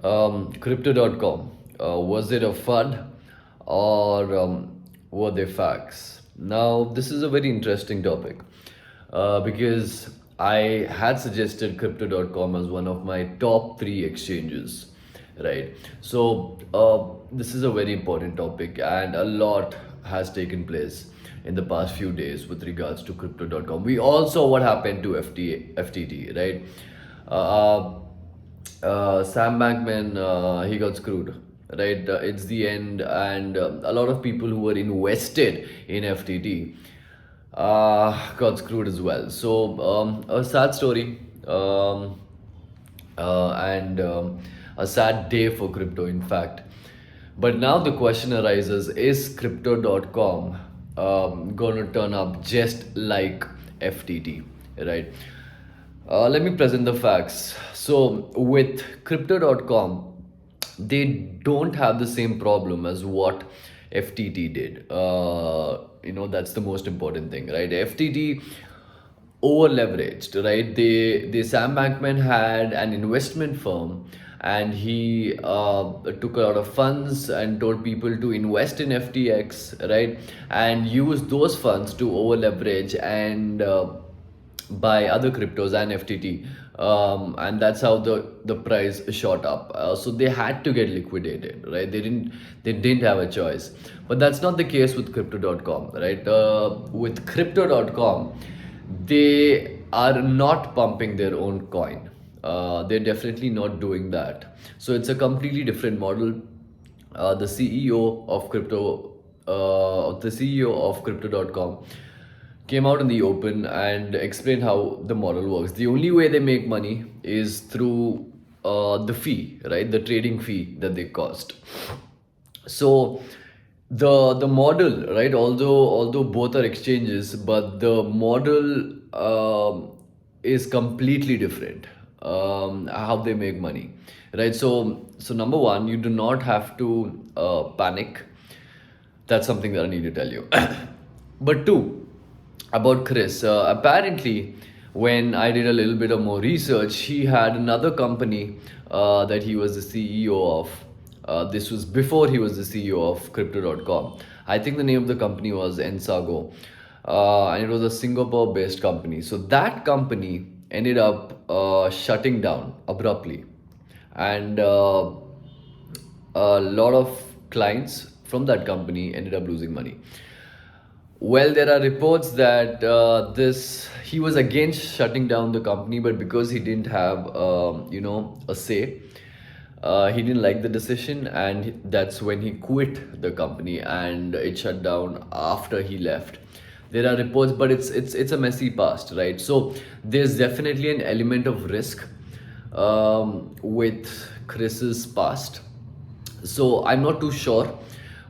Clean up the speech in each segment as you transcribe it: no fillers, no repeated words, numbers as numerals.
Crypto.com. Was it a FUD or were they facts? Now, this is a very interesting topic because I had suggested Crypto.com as one of my top three exchanges, right? So, this is a very important topic, and a lot has taken place in the past few days with regards to Crypto.com. We all saw what happened to FTT, right? Uh, Sam Bankman, he got screwed, right? It's the end, and a lot of people who were invested in FTT got screwed as well. So, a sad story, and a sad day for crypto, in fact. But now the question arises, is crypto.com going to turn up just like FTT, right? Let me present the facts. So, with crypto.com, they don't have the same problem as what FTT did. That's the most important thing, right? FTT over leveraged, right? They Sam Bankman had an investment firm, and he took a lot of funds and told people to invest in FTX, right? And use those funds to over leverage and buy other cryptos and FTT, and that's how the price shot up. So they had to get liquidated, right? They didn't have a choice. But that's not the case with crypto.com, right? With crypto.com, they are not pumping their own coin. They're definitely not doing that. So it's a completely different model. The CEO of crypto.com came out in the open and explained how the model works. The only way they make money is through the fee, right? The trading fee that they cost. So the model, right? Although both are exchanges, but the model is completely different. How they make money, right? So number one, you do not have to panic. That's something that I need to tell you. But two, about Chris. Apparently, when I did a little bit of more research, he had another company that he was the CEO of. This was before he was the CEO of Crypto.com. I think the name of the company was Ensago, and it was a Singapore based company. So that company ended up shutting down abruptly, and a lot of clients from that company ended up losing money. Well, there are reports that this he was against shutting down the company, but because he didn't have a say, he didn't like the decision, and that's when he quit the company, and it shut down after he left. There are reports, but it's a messy past, right? So there's definitely an element of risk with Chris's past. So I'm not too sure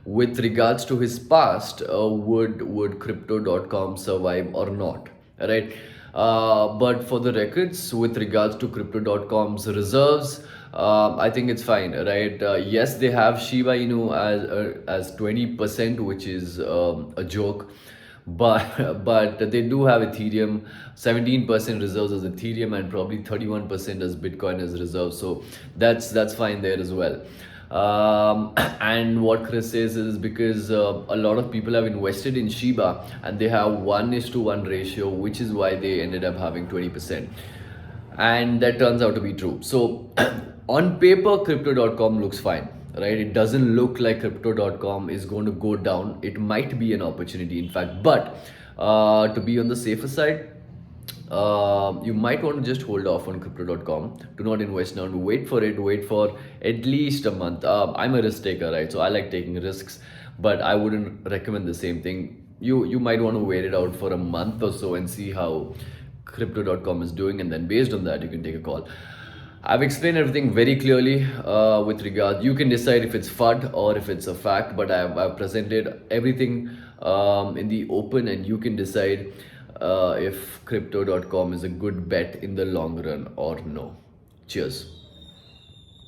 with regards to his past, would crypto.com survive or not, right? But for the records, with regards to crypto.com's reserves, I think it's fine, right? Yes, they have Shiba Inu as 20%, which is a joke, but they do have Ethereum, 17% reserves as Ethereum, and probably 31% as Bitcoin as reserves. So that's fine there as well. And what Chris says is because a lot of people have invested in Shiba, and they have 1:1 ratio, which is why they ended up having 20%. And that turns out to be true. So on paper, crypto.com looks fine, right? It doesn't look like crypto.com is going to go down. It might be an opportunity, in fact, but to be on the safer side, you might want to just hold off on crypto.com. Do not invest now. Wait for it. Wait for at least a month. I'm a risk taker, right? So I like taking risks, but I wouldn't recommend the same thing. You might want to wait it out for a month or so and see how crypto.com is doing, and then based on that, you can take a call. I've explained everything very clearly with regard. You can decide if it's FUD or if it's a fact, but I've presented everything in the open, and you can decide if crypto.com is a good bet in the long run or no. Cheers.